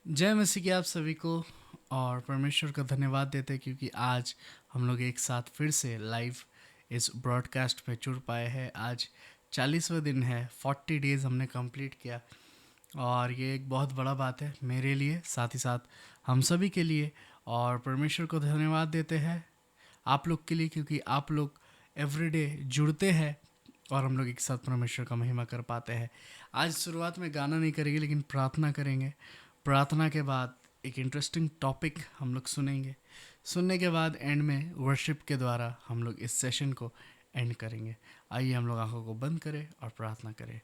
जय मसीह की आप सभी को। और परमेश्वर का धन्यवाद देते हैं क्योंकि आज हम लोग एक साथ फिर से लाइव इस ब्रॉडकास्ट पे जुड़ पाए हैं। आज 40वां दिन है, 40 डेज़ हमने कंप्लीट किया और ये एक बहुत बड़ा बात है मेरे लिए, साथ ही साथ हम सभी के लिए। और परमेश्वर को धन्यवाद देते हैं आप लोग के लिए क्योंकि आप लोग एवरीडे जुड़ते हैं और हम लोग एक साथ परमेश्वर का महिमा कर पाते हैं। आज शुरुआत में गाना नहीं करेंगे लेकिन प्रार्थना करेंगे। प्रार्थना के बाद एक इंटरेस्टिंग टॉपिक हम लोग सुनेंगे। सुनने के बाद एंड में वर्शिप के द्वारा हम लोग इस सेशन को एंड करेंगे। आइए हम लोग आंखों को बंद करें और प्रार्थना करें।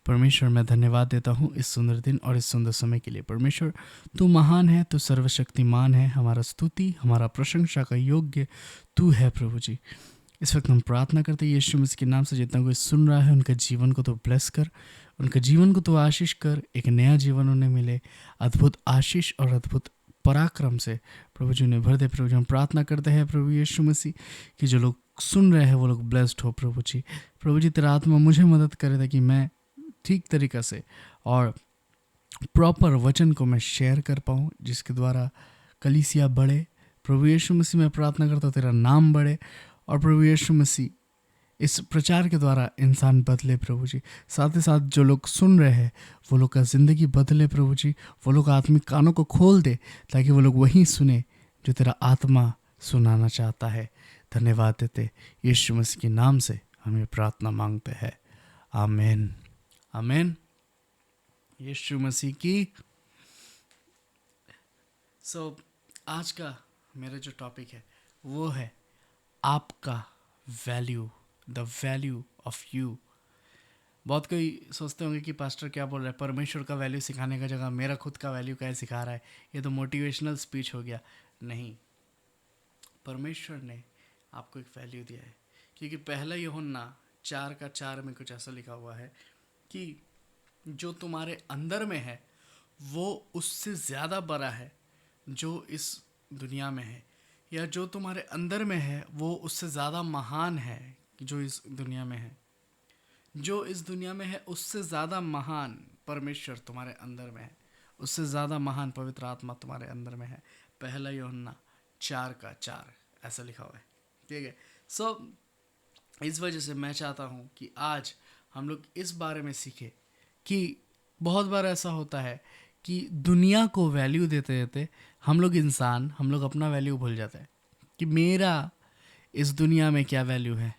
परमेश्वर, मैं धन्यवाद देता हूँ इस सुंदर दिन और इस सुंदर समय के लिए। परमेश्वर, तू महान है, तू सर्वशक्तिमान है, हमारा स्तुति, हमारा प्रशंसा का योग्य तू है प्रभु जी। इस वक्त हम प्रार्थना करते हैं यीशु मसीह के नाम से, जितना कोई सुन रहा है उनका जीवन को तो ब्लेस कर, उनका जीवन को तो आशीष कर, एक नया जीवन उन्हें मिले, अद्भुत आशीष और अद्भुत पराक्रम से प्रभु जी उन्हें भर दे। प्रभु जी, हम प्रार्थना करते हैं प्रभु यीशु मसीह कि जो लोग सुन रहे हैं वो लोग ब्लेस्ड हो प्रभु जी। प्रभु जी, तेरा आत्मा मुझे मदद करे ताकि मैं ठीक तरीक़ा से और प्रॉपर वचन को मैं शेयर कर पाऊँ, जिसके द्वारा कलीसिया बढ़े। प्रभु यीशु मसीह, मैं प्रार्थना करता हूँ तेरा नाम बढ़े और प्रभु यीशु मसीह इस प्रचार के द्वारा इंसान बदले प्रभु जी। साथ ही साथ जो लोग सुन रहे हैं वो लोग का ज़िंदगी बदले प्रभु जी। वो लोग आत्मिक कानों को खोल दे ताकि वो लोग वही सुने जो तेरा आत्मा सुनाना चाहता है। धन्यवाद देते यीशु मसीह के नाम से हमें प्रार्थना मांगते हैं, आमीन आमीन। यीशु मसीह की। आज का मेरा जो टॉपिक है वो है आपका value, the value of you. बहुत कोई सोचते होंगे कि पास्टर क्या बोल रहा है, परमेश्वर का वैल्यू सिखाने का जगह मेरा खुद का वैल्यू क्या सिखा रहा है, ये तो मोटिवेशनल स्पीच हो गया। नहीं, परमेश्वर ने आपको एक वैल्यू दिया है क्योंकि पहला यूहन्ना 4:4 में कुछ ऐसा लिखा हुआ है कि जो तुम्हारे अंदर में है वो उससे ज़्यादा बड़ा है जो इस दुनिया में है, या जो तुम्हारे अंदर में है वो उससे ज़्यादा महान है जो इस दुनिया में है। जो इस दुनिया में है उससे ज़्यादा महान परमेश्वर तुम्हारे अंदर में है, उससे ज़्यादा महान पवित्र आत्मा तुम्हारे अंदर में है। पहला यूहन्ना 4:4 ऐसा लिखा हुआ है, ठीक है। इस वजह से मैं चाहता हूँ कि आज हम लोग इस बारे में सीखें कि बहुत बार ऐसा होता है कि दुनिया को वैल्यू देते देते हम लोग अपना वैल्यू भूल जाते हैं कि मेरा इस दुनिया में क्या वैल्यू है,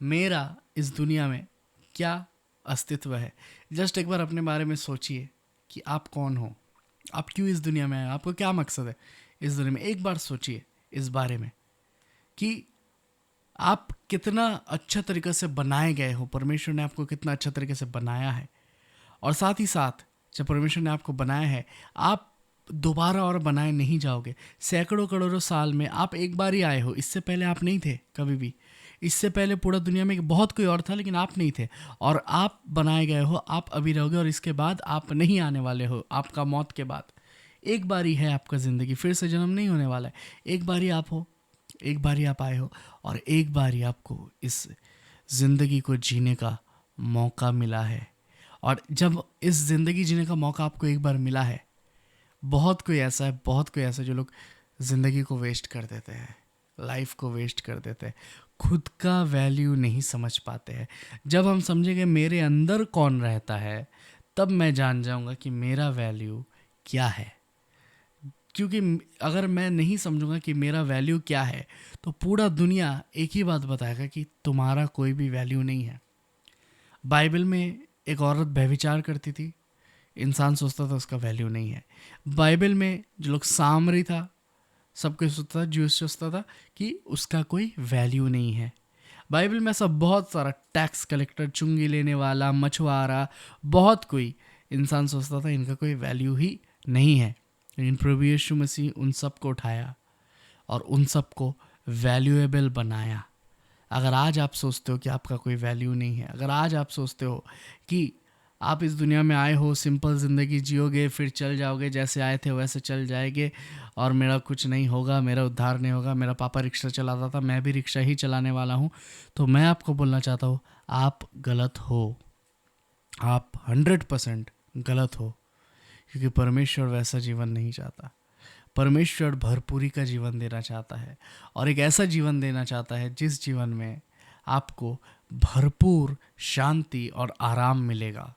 मेरा इस दुनिया में क्या अस्तित्व है। जस्ट एक बार अपने बारे में सोचिए कि आप कौन हो, आप क्यों इस दुनिया में आए, आपको क्या मकसद है इस दुनिया में। एक बार सोचिए इस बारे में कि आप कितना अच्छा तरीके से बनाए गए हो, परमेश्वर ने आपको कितना अच्छा तरीके से बनाया है। और साथ ही साथ जब परमेश्वर ने आपको बनाया है, आप दोबारा और बनाए नहीं जाओगे। सैकड़ों करोड़ों साल में आप एक बार ही आए हो, इससे पहले आप नहीं थे कभी भी। इससे पहले पूरा दुनिया में बहुत कोई और था लेकिन आप नहीं थे, और आप बनाए गए हो, आप अभी रहोगे और इसके बाद आप नहीं आने वाले हो। आपका मौत के बाद एक बार ही है आपका ज़िंदगी, फिर से जन्म नहीं होने वाला है। एक बार ही आप हो, एक बार ही आप आए हो और एक बार ही आपको इस ज़िंदगी को जीने का मौका मिला है। और जब इस ज़िंदगी जीने का मौका आपको एक बार मिला है, बहुत कोई ऐसा है जो लोग ज़िंदगी को वेस्ट कर देते हैं, लाइफ को वेस्ट कर देते हैं, खुद का वैल्यू नहीं समझ पाते हैं। जब हम समझेंगे मेरे अंदर कौन रहता है, तब मैं जान जाऊंगा कि मेरा वैल्यू क्या है। क्योंकि अगर मैं नहीं समझूंगा कि मेरा वैल्यू क्या है तो पूरा दुनिया एक ही बात बताएगा कि तुम्हारा कोई भी वैल्यू नहीं है। बाइबल में एक औरत व्यभिचार करती थी, इंसान सोचता था उसका वैल्यू नहीं है। बाइबल में जो लोग सामरी था, सबको सोचता था, ज्यूस सोचता था कि उसका कोई वैल्यू नहीं है। बाइबल में सब बहुत सारा टैक्स कलेक्टर, चुंगी लेने वाला, मछुआरा, बहुत कोई इंसान सोचता था इनका कोई वैल्यू ही नहीं है। लेकिन प्रभु यीशु मसीह उन सब को उठाया और उन सब को वैल्यूएबल बनाया। अगर आज आप सोचते हो कि आपका कोई वैल्यू नहीं है, अगर आज आप सोचते हो कि आप इस दुनिया में आए हो, सिंपल ज़िंदगी जियोगे, फिर चल जाओगे, जैसे आए थे वैसे चल जाएंगे और मेरा कुछ नहीं होगा, मेरा उद्धार नहीं होगा, मेरा पापा रिक्शा चलाता था, मैं भी रिक्शा ही चलाने वाला हूँ, तो मैं आपको बोलना चाहता हूँ आप गलत हो। आप 100% गलत हो। क्योंकि परमेश्वर वैसा जीवन नहीं चाहता। परमेश्वर भरपूरी का जीवन देना चाहता है, और एक ऐसा जीवन देना चाहता है जिस जीवन में आपको भरपूर शांति और आराम मिलेगा।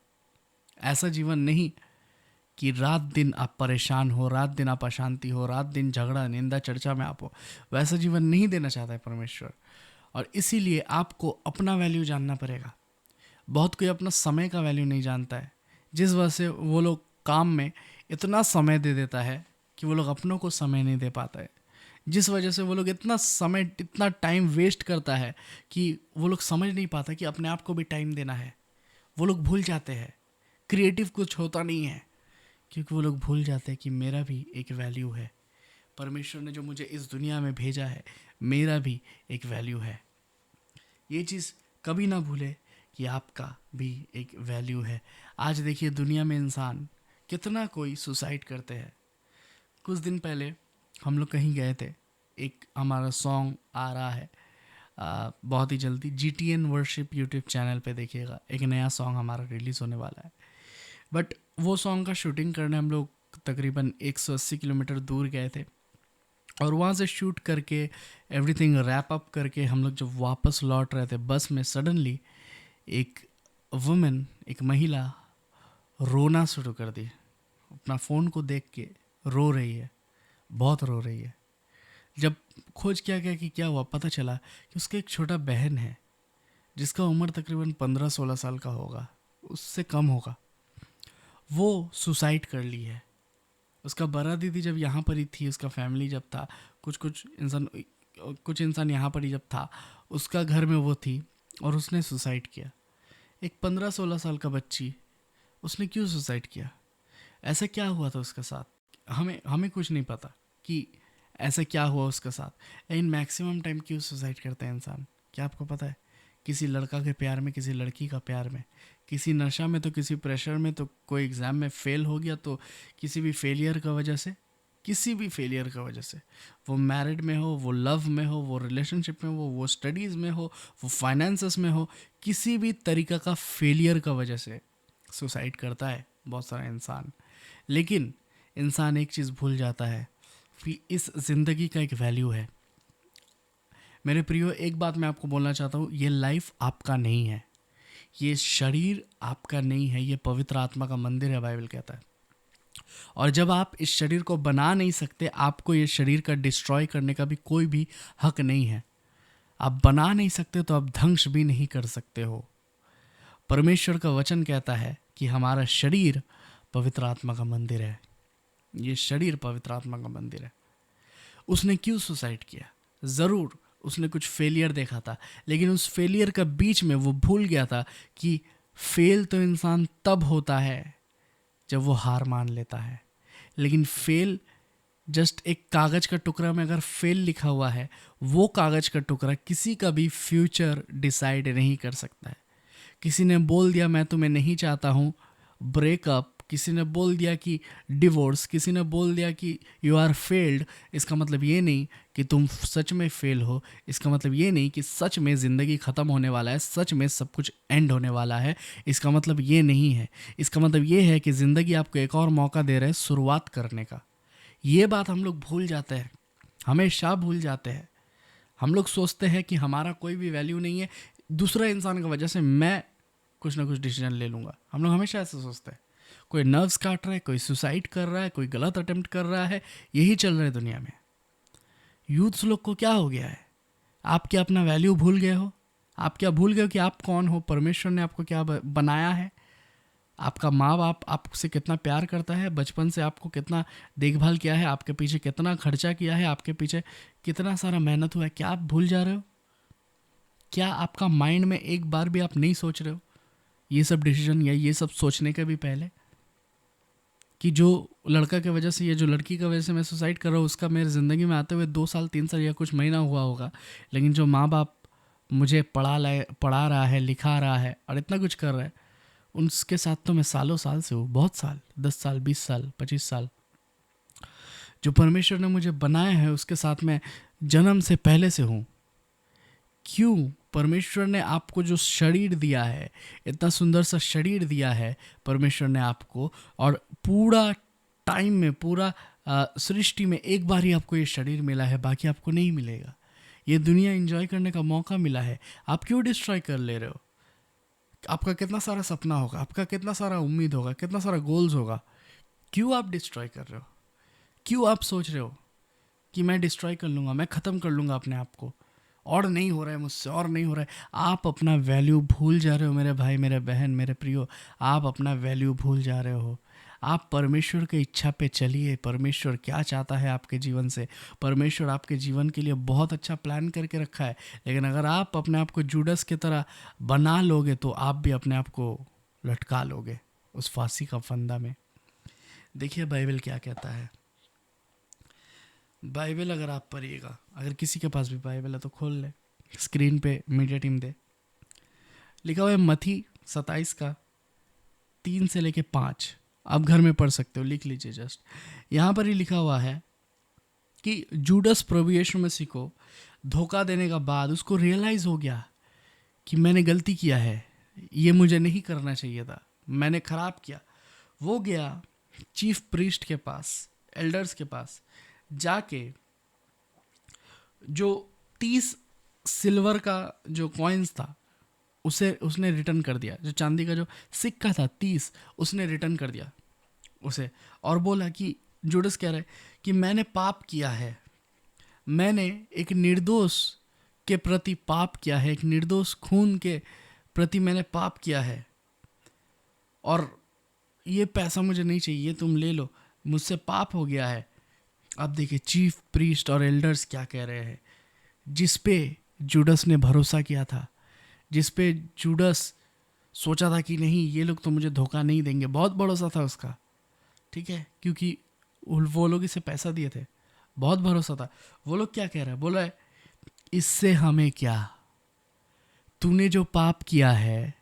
ऐसा जीवन नहीं कि रात दिन आप परेशान हो, रात दिन आप अशांति हो, रात दिन झगड़ा निंदा चर्चा में आप हो। वैसा जीवन नहीं देना चाहता है परमेश्वर। और इसीलिए आपको अपना वैल्यू जानना पड़ेगा। बहुत कोई अपना समय का वैल्यू नहीं जानता है, जिस वजह से वो लोग काम में इतना समय दे देता है कि वो लोग अपनों को समय नहीं दे पाता है। जिस वजह से वो लोग इतना समय, इतना टाइम वेस्ट करता है कि वो लोग समझ नहीं पाता कि अपने आप को भी टाइम देना है। वो लोग भूल जाते हैं, क्रिएटिव कुछ होता नहीं है, क्योंकि वो लोग भूल जाते हैं कि मेरा भी एक वैल्यू है। परमेश्वर ने जो मुझे इस दुनिया में भेजा है, मेरा भी एक वैल्यू है। ये चीज़ कभी ना भूले कि आपका भी एक वैल्यू है। आज देखिए दुनिया में इंसान कितना कोई सुसाइड करते हैं। कुछ दिन पहले हम लोग कहीं गए थे, एक हमारा सॉन्ग आ रहा है बहुत ही जल्दी, GTN वर्शिप यूट्यूब चैनल पे देखिएगा, एक नया सॉन्ग हमारा रिलीज़ होने वाला है। बट वो सॉन्ग का शूटिंग करने हम लोग तकरीबन 180 किलोमीटर दूर गए थे, और वहाँ से शूट करके एवरीथिंग रैप अप करके हम लोग जब वापस लौट रहे थे, बस में सडनली एक वुमेन, एक महिला रोना शुरू कर दी। अपना फ़ोन को देख के रो रही है, बहुत रो रही है। जब खोज किया गया कि क्या हुआ, पता चला कि उसका एक छोटा बहन है जिसका उम्र तकरीबन 15-16 साल का होगा, उससे कम होगा। वो सुसाइड कर ली है। उसका बड़ा दीदी जब यहाँ पर ही थी, उसका फैमिली जब था, कुछ इंसान यहाँ पर ही जब था, उसका घर में वो थी, और उसने सुसाइड किया। एक 15-16 साल का बच्ची, उसने क्यों सुसाइड किया? ऐसा क्या हुआ था उसके साथ? हमें कुछ नहीं पता कि ऐसा क्या हुआ उसके साथ। लेकिन मैक्सिमम टाइम क्यों सुसाइड करते हैं इंसान, क्या आपको पता है? किसी लड़का के प्यार में, किसी लड़की का प्यार में, किसी नशा में, तो किसी प्रेशर में, तो कोई एग्ज़ाम में फेल हो गया, तो किसी भी फेलियर का वजह से, किसी भी फेलियर का वजह से, वो मैरिड में हो, वो लव में हो, वो रिलेशनशिप में हो, वो स्टडीज़ में हो, वो फाइनेंसेस में हो, किसी भी तरीका का फेलियर का वजह से सुसाइड करता है बहुत सारा इंसान। लेकिन इंसान एक चीज़ भूल जाता है कि इस ज़िंदगी का एक वैल्यू है। मेरे प्रियो, एक बात मैं आपको बोलना चाहता हूँ, ये लाइफ आपका नहीं है, ये शरीर आपका नहीं है, ये पवित्र आत्मा का मंदिर है, बाइबल कहता है। और जब आप इस शरीर को बना नहीं सकते, आपको ये शरीर का डिस्ट्रॉय करने का भी कोई भी हक नहीं है। आप बना नहीं सकते तो आप ध्वंस भी नहीं कर सकते हो। परमेश्वर का वचन कहता है कि हमारा शरीर पवित्र आत्मा का मंदिर है। ये शरीर पवित्र आत्मा का मंदिर है। उसने क्यों सुसाइड किया? ज़रूर उसने कुछ फेलियर देखा था, लेकिन उस फेलियर का बीच में वो भूल गया था कि फेल तो इंसान तब होता है जब वो हार मान लेता है। लेकिन फेल जस्ट एक कागज़ का टुकड़ा में अगर फेल लिखा हुआ है, वो कागज़ का टुकड़ा किसी का भी फ्यूचर डिसाइड नहीं कर सकता है। किसी ने बोल दिया मैं तुम्हें नहीं चाहता हूँ, ब्रेकअप, किसी ने बोल दिया कि डिवोर्स, किसी ने बोल दिया कि यू आर फेल्ड, इसका मतलब ये नहीं कि तुम सच में फेल हो। इसका मतलब ये नहीं कि सच में ज़िंदगी ख़त्म होने वाला है, सच में सब कुछ एंड होने वाला है। इसका मतलब ये नहीं है। इसका मतलब ये है कि ज़िंदगी आपको एक और मौका दे रहा है शुरुआत करने का। ये बात हम लोग भूल जाते हैं, हमेशा भूल जाते हैं। हम लोग सोचते हैं कि हमारा कोई भी वैल्यू नहीं है, दूसरा इंसान की वजह से मैं कुछ ना कुछ डिसीजन ले लूँगा। हम लोग हमेशा ऐसा सोचते हैं। कोई नर्व्स काट रहा है, कोई सुसाइड कर रहा है, कोई गलत अटेम्प्ट कर रहा है, यही चल रहा है दुनिया में। यूथ्स लोग को क्या हो गया है? आप क्या अपना वैल्यू भूल गए हो? आप क्या भूल गए हो कि आप कौन हो? परमेश्वर ने आपको क्या बनाया है? आपका माँ बाप आपसे कितना प्यार करता है, बचपन से आपको कितना देखभाल किया है, आपके पीछे कितना खर्चा किया है, आपके पीछे कितना सारा मेहनत हुआ है, क्या आप भूल जा रहे हो? क्या आपका माइंड में एक बार भी आप नहीं सोच रहे हो ये सब डिसीजन या ये सब सोचने के भी पहले, कि जो लड़का की वजह से या जो लड़की की वजह से मैं सुसाइड कर रहा हूँ, उसका मेरे ज़िंदगी में आते हुए 2 साल 3 साल या कुछ महीना हुआ होगा, लेकिन जो माँ बाप मुझे पढ़ा रहा है, लिखा रहा है और इतना कुछ कर रहा है, उनके साथ तो मैं सालों साल से हूँ, बहुत साल, 10 साल, 20 साल, 25 साल। जो परमेश्वर ने मुझे बनाया है उसके साथ मैं जन्म से पहले से हूँ। क्यों? परमेश्वर ने आपको जो शरीर दिया है, इतना सुंदर सा शरीर दिया है परमेश्वर ने आपको, और पूरा टाइम में, पूरा सृष्टि में एक बार ही आपको ये शरीर मिला है, बाकी आपको नहीं मिलेगा। ये दुनिया एंजॉय करने का मौका मिला है, आप क्यों डिस्ट्रॉय कर ले रहे हो? आपका कितना सारा सपना होगा, आपका कितना सारा उम्मीद होगा, कितना सारा गोल्स होगा, क्यों आप डिस्ट्रॉय कर रहे हो? क्यों आप सोच रहे हो कि मैं डिस्ट्रॉय कर लूँगा, मैं ख़त्म कर लूँगा अपने आप को, और नहीं हो रहा है मुझसे, और नहीं हो रहा है? आप अपना वैल्यू भूल जा रहे हो मेरे भाई, मेरे बहन, मेरे प्रियो। आप अपना वैल्यू भूल जा रहे हो। आप परमेश्वर की इच्छा पे चलिए। परमेश्वर क्या चाहता है आपके जीवन से? परमेश्वर आपके जीवन के लिए बहुत अच्छा प्लान करके रखा है, लेकिन अगर आप अपने आप को जूडस की तरह बना लोगे तो आप भी अपने आप को लटका लोगे उस फांसी का फंदा में। देखिए बाइबल क्या कहता है। बाइबल अगर आप पढ़िएगा, अगर किसी के पास भी बाइबल है तो खोल ले, स्क्रीन पे मीडिया टीम दे। लिखा हुआ है मत्ती 27 का 3 से लेके 5। आप घर में पढ़ सकते हो, लिख लीजिए जस्ट। यहाँ पर ही लिखा हुआ है कि जूडस प्रभु यीशु मसीह को धोखा देने का बाद उसको रियलाइज़ हो गया कि मैंने गलती किया है, ये मुझे नहीं करना चाहिए था, मैंने खराब किया। वो गया चीफ प्रीस्ट के पास, एल्डर्स के पास जाके जो 30 सिल्वर का जो कॉइन्स था उसे उसने रिटर्न कर दिया। जो चांदी का जो सिक्का था 30, उसने रिटर्न कर दिया उसे, और बोला कि जूडस कह रहा है कि मैंने पाप किया है, मैंने एक निर्दोष के प्रति पाप किया है, एक निर्दोष खून के प्रति मैंने पाप किया है, और ये पैसा मुझे नहीं चाहिए, तुम ले लो, मुझसे पाप हो गया है। अब देखिए चीफ प्रीस्ट और एल्डर्स क्या कह रहे हैं, जिस पे जूडस ने भरोसा किया था, जिस पे जूडस सोचा था कि नहीं ये लोग तो मुझे धोखा नहीं देंगे, बहुत भरोसा था उसका, ठीक है, क्योंकि वो लोग इसे पैसा दिए थे, बहुत भरोसा था। वो लोग क्या कह रहे हैं, बोला है इससे हमें क्या, तूने जो पाप किया है,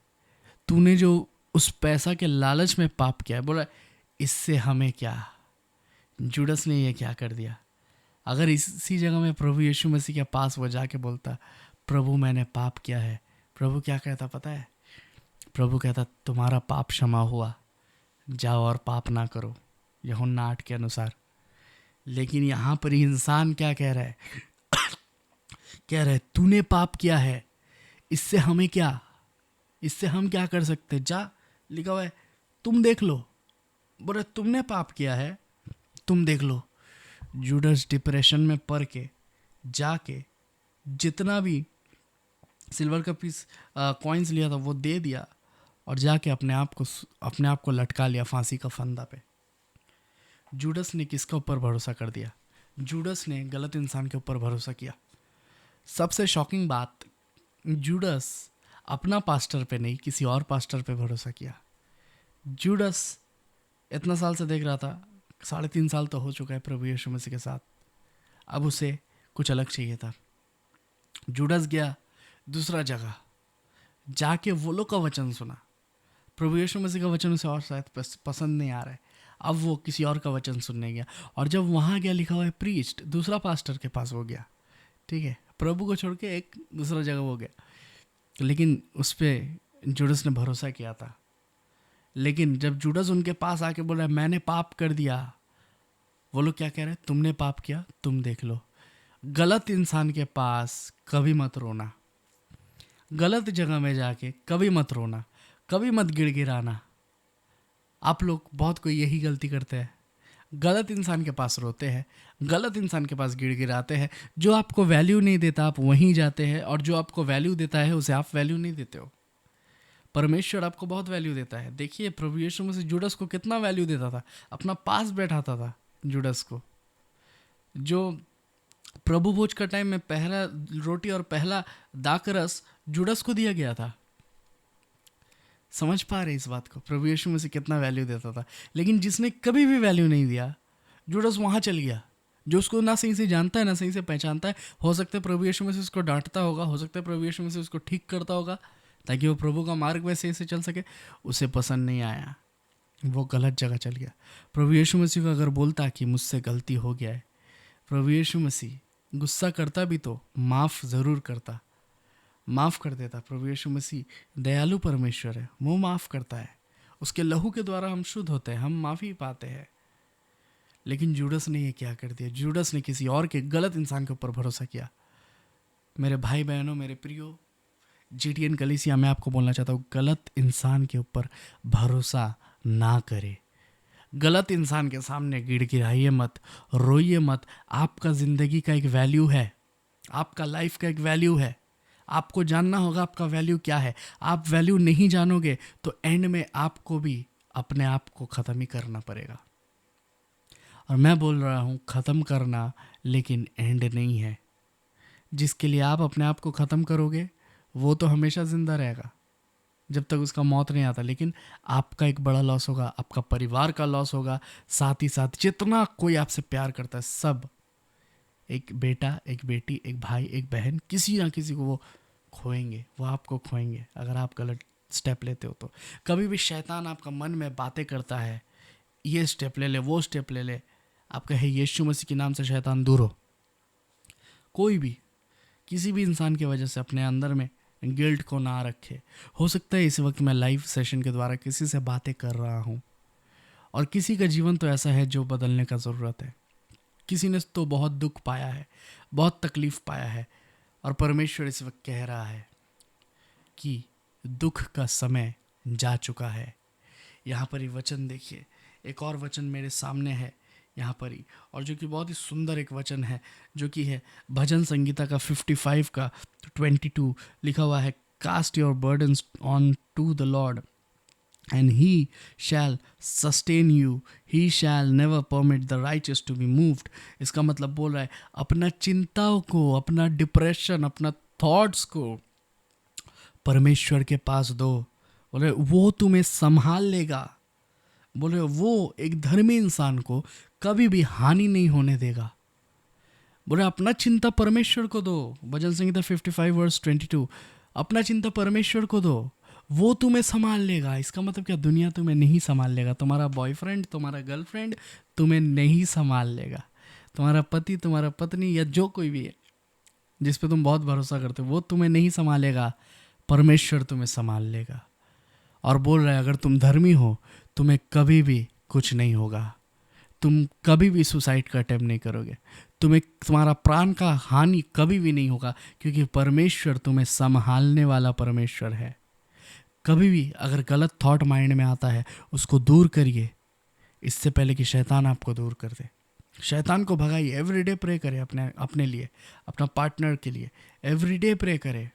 तूने जो उस पैसा के लालच में पाप किया है, बोला इससे हमें क्या। जूडस ने ये क्या कर दिया। अगर इसी जगह में प्रभु यीशु मसीह के पास वो जाके बोलता प्रभु मैंने पाप किया है, प्रभु क्या कहता पता है? प्रभु कहता तुम्हारा पाप क्षमा हुआ, जाओ और पाप ना करो, यूहन्ना 8 के अनुसार। लेकिन यहाँ पर इंसान क्या कह रहा है? कह रहा है तूने पाप किया है, इससे हमें क्या, इससे हम क्या कर सकते? जा, लिखा हुआ है तुम देख लो। बोले तुमने पाप किया है, तुम देख लो। जूडस डिप्रेशन में पड़ के जाके जितना भी सिल्वर का पीस कॉइन्स लिया था वो दे दिया, और जाके अपने आप को लटका लिया फांसी का फंदा पे। जूडस ने किसके ऊपर भरोसा कर दिया? जूडस ने गलत इंसान के ऊपर भरोसा किया। सबसे शॉकिंग बात, जूडस अपना पास्टर पे नहीं किसी और पास्टर पे भरोसा किया। जूडस इतना साल से देख रहा था, 3.5 साल तो हो चुका है प्रभु यीशु मसीह के साथ, अब उसे कुछ अलग चाहिए था। जूडस गया दूसरा जगह, जाके वो लोग का वचन सुना। प्रभु यीशु मसीह का वचन उसे और शायद पसंद नहीं आ रहा है, अब वो किसी और का वचन सुनने गया, और जब वहाँ गया लिखा हुआ है प्रीस्ट, दूसरा पास्टर के पास वो गया, ठीक है, प्रभु को छोड़ के एक दूसरा जगह वो गया, लेकिन उस पर जूडस ने भरोसा किया था। लेकिन जब जूडस उनके पास आके बोल रहा है मैंने पाप कर दिया, वो लोग क्या कह रहे हैं? तुमने पाप किया, तुम देख लो। गलत इंसान के पास कभी मत रोना, गलत जगह में जाके कभी मत रोना, कभी मत गिड़गिड़ाना। आप लोग बहुत कोई यही गलती करते हैं, गलत इंसान के पास रोते हैं, गलत इंसान के पास गिड़गिड़ाते हैं। जो आपको वैल्यू नहीं देता आप वहीं जाते हैं, और जो आपको वैल्यू देता है उसे आप वैल्यू नहीं देते हो। परमेश्वर आपको बहुत वैल्यू देता है। देखिए प्रभु यीशु मसीह जूडस को कितना वैल्यू देता था, अपना पास बैठाता था जूडस को। जो प्रभु भोज का टाइम में पहला रोटी और पहला दाकरस जूडस को दिया गया था। समझ पा रहे इस बात को? प्रभु यीशु मसीह कितना वैल्यू देता था। लेकिन जिसने कभी भी वैल्यू नहीं दिया, जूडस वहाँ चल गया। जो उसको ना सही से जानता है ना सही से पहचानता है, हो सकता है प्रभु यीशु मसीह उसको डांटता होगा, हो सकता है प्रभु यीशु मसीह उसको ठीक करता होगा ताकि वो प्रभु का मार्ग में सही से चल सके। उसे पसंद नहीं आया, वो गलत जगह चल गया। प्रभु यीशु मसीह को अगर बोलता कि मुझसे गलती हो गया है, प्रभु यीशु मसीह गुस्सा करता भी तो माफ़ ज़रूर करता, माफ़ कर देता। प्रभु यीशु मसीह दयालु परमेश्वर है, वो माफ़ करता है। उसके लहू के द्वारा हम शुद्ध होते हैं, हम माफ़ी पाते हैं। लेकिन जूडस ने ये क्या कर दिया, जूडस ने किसी और के गलत इंसान के ऊपर भरोसा किया। मेरे भाई बहनों, मेरे प्रियो, जीटीएन कलीसिया, मैं आपको बोलना चाहता हूँ, गलत इंसान के ऊपर भरोसा ना करे। गलत इंसान के सामने गिड़गिड़ाइए मत, रोइए मत। आपका ज़िंदगी का एक वैल्यू है, आपका लाइफ का एक वैल्यू है। आपको जानना होगा आपका वैल्यू क्या है। आप वैल्यू नहीं जानोगे तो एंड में आपको भी अपने आप को ख़त्म ही करना पड़ेगा। और मैं बोल रहा हूँ ख़त्म करना, लेकिन एंड नहीं है। जिसके लिए आप अपने आप को ख़त्म करोगे वो तो हमेशा ज़िंदा रहेगा जब तक उसका मौत नहीं आता, लेकिन आपका एक बड़ा लॉस होगा, आपका परिवार का लॉस होगा, साथ ही साथ जितना कोई आपसे प्यार करता है सब, एक बेटा, एक बेटी, एक भाई, एक बहन, किसी ना किसी को वो खोएंगे, वो आपको खोएंगे अगर आप गलत स्टेप लेते हो तो। कभी भी शैतान आपका मन में बातें करता है, ये स्टेप ले ले, वो स्टेप ले ले, आप कहे यीशु मसीह के नाम से शैतान दूर हो। कोई भी किसी भी इंसान की वजह से अपने अंदर में गिल्ट को ना रखे। हो सकता है इस वक्त मैं लाइव सेशन के द्वारा किसी से बातें कर रहा हूँ और किसी का जीवन तो ऐसा है जो बदलने का ज़रूरत है। किसी ने तो बहुत दुख पाया है, बहुत तकलीफ़ पाया है, और परमेश्वर इस वक्त कह रहा है कि दुख का समय जा चुका है। यहाँ पर ही वचन देखिए, एक और वचन मेरे सामने है यहाँ पर ही, और जो कि बहुत ही सुंदर एक वचन है, जो कि है भजन संगीता का 55 का 22। लिखा हुआ है, cast your burdens on to the lord and he shall sustain you, he shall never permit the righteous to be moved। इसका मतलब बोल रहा है अपना चिंताओं को, अपना डिप्रेशन, अपना थॉट्स को परमेश्वर के पास दो। बोले वो तुम्हें संभाल लेगा। बोले वो एक धर्मी इंसान को कभी भी हानि नहीं होने देगा। बोले अपना चिंता परमेश्वर को दो। भजन संगीता 55 वर्स 22। अपना चिंता परमेश्वर को दो, वो तुम्हें संभाल लेगा। इसका मतलब क्या, दुनिया तुम्हें नहीं संभाल लेगा, तुम्हारा बॉयफ्रेंड, तुम्हारा गर्लफ्रेंड तुम्हें नहीं संभाल लेगा, तुम्हारा पति, तुम्हारा पत्नी, या जो कोई भी है जिस पे तुम बहुत भरोसा करते हो, वो तुम्हें नहीं संभालेगा, परमेश्वर तुम्हें संभाल लेगा। और बोल रहा है अगर तुम धर्मी हो तुम्हें कभी भी कुछ नहीं होगा, तुम कभी भी सुसाइड का अटेम्प्ट नहीं करोगे, तुम्हें तुम्हारा प्राण का हानि कभी भी नहीं होगा, क्योंकि परमेश्वर तुम्हें संभालने वाला परमेश्वर है। कभी भी अगर गलत थॉट माइंड में आता है उसको दूर करिए, इससे पहले कि शैतान आपको दूर कर दे। शैतान को भगाइए। एवरीडे प्रे करें अपने लिए, अपना पार्टनर के लिए एवरीडे प्रे करें।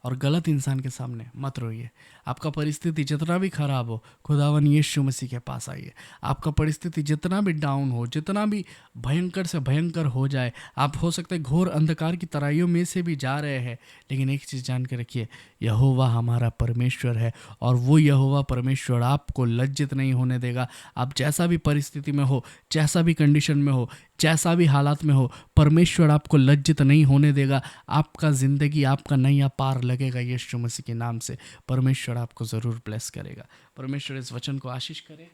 और गलत इंसान के सामने मत रोइए। आपका परिस्थिति जितना भी खराब हो, खुदावन यीशु मसीह के पास आइए। आपका परिस्थिति जितना भी डाउन हो, जितना भी भयंकर से भयंकर हो जाए, आप हो सकते हैं घोर अंधकार की तराइयों में से भी जा रहे हैं, लेकिन एक चीज़ जान के रखिए, यहोवा हमारा परमेश्वर है, और वो यहोवा परमेश्वर आपको लज्जित नहीं होने देगा। आप जैसा भी परिस्थिति में हो, जैसा भी कंडीशन में हो, जैसा भी हालात में हो, परमेश्वर आपको लज्जित नहीं होने देगा। आपका ज़िंदगी, आपका नैया पार लगेगा यीशु मसीह के नाम से। परमेश्वर आपको ज़रूर ब्लेस करेगा। परमेश्वर इस वचन को आशीष करे,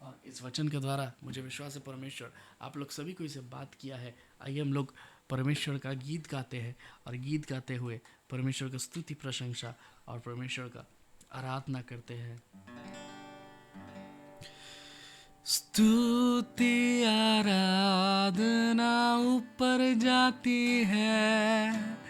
और इस वचन के द्वारा मुझे विश्वास है परमेश्वर आप लोग सभी को इसे बात किया है। आइए हम लोग परमेश्वर का गीत गाते हैं, और गीत गाते हुए परमेश्वर का स्तुति, प्रशंसा और परमेश्वर का आराधना करते हैं। स्तुति आराधना ऊपर जाती है,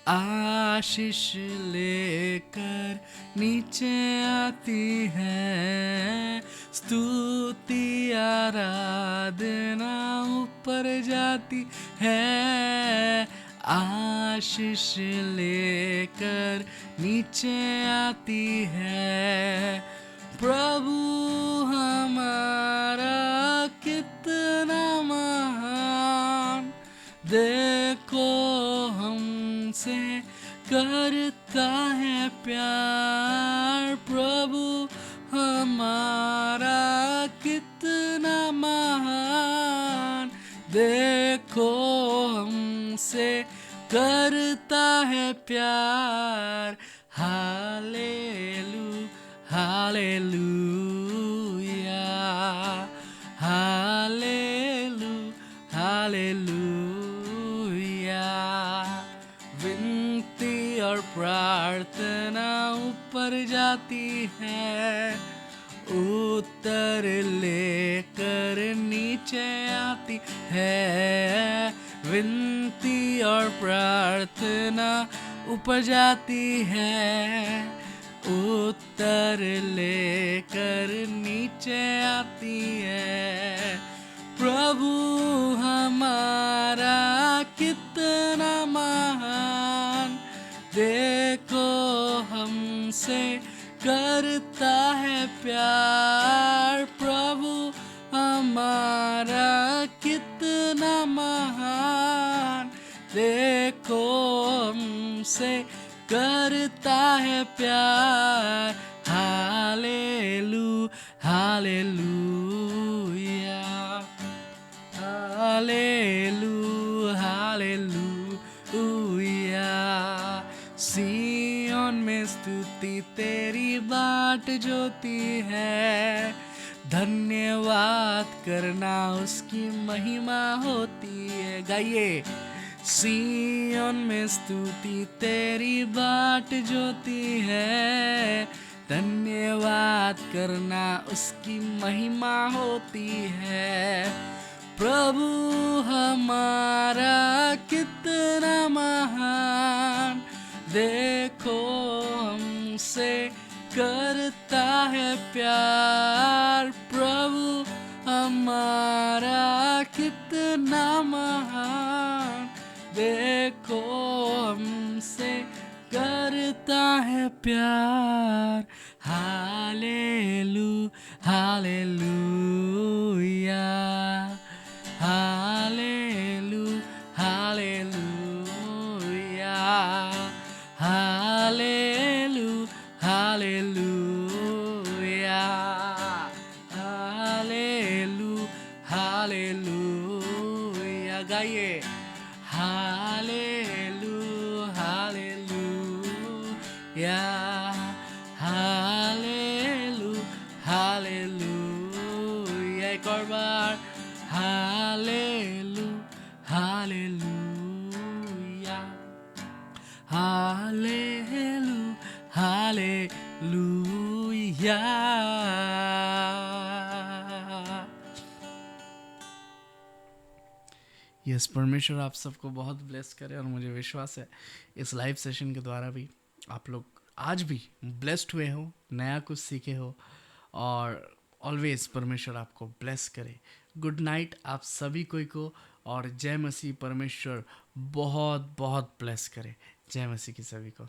आशीष लेकर नीचे आती है। स्तुति आराधना ऊपर जाती है, आशीष लेकर नीचे आती है। प्रभु हमारा कितना महान, देखो हमसे करता है प्यार। प्रभु हमारा कितना महान, देखो हमसे करता है प्यार। Hallelujah, hallelujah, hallelujah, hallelujah. विनती और प्रार्थना ऊपर जाती है, उत्तर लेकर नीचे आती है, विनती और प्रार्थना ऊपर जाती है, उत्तर लेकर नीचे आती है। प्रभु हमारा कितना महान, देखो हमसे करता है प्यार। प्रभु हमारा कितना महान, देखो हमसे करता है प्यार। हालेलू हालेलूया, हालेलू हालेलूया। सिय्योन में स्तुति तेरी बाट जोती है, धन्यवाद करना उसकी महिमा होती है। गाइए, सिय्योन में स्तुति तेरी बाट जोती है, धन्यवाद करना उसकी महिमा होती है। प्रभु हमारा कितना महान, देखो हमसे करता है प्यार। प्रभु हमारा कितना महान, देखो हमसे करता है प्यार। हालेलू हालेलूया, हालेलू हालेलूया, हालेलू हालेलूया, हालेलू हालेलूया। गाइए, हालेलू हालेलूया, हालेलू हालेलूया। एक और बार, हालेलू हालेलूया, हालेलू हालेलूया। यस, परमेश्वर आप सबको बहुत ब्लेस करे, और मुझे विश्वास है इस लाइव सेशन के द्वारा भी आप लोग आज भी ब्लेस्ड हुए हो, नया कुछ सीखे हो, और ऑलवेज परमेश्वर आपको ब्लेस करे। गुड नाइट आप सभी को, और जय मसीह। परमेश्वर बहुत बहुत ब्लेस करे। जय मसीह की सभी को।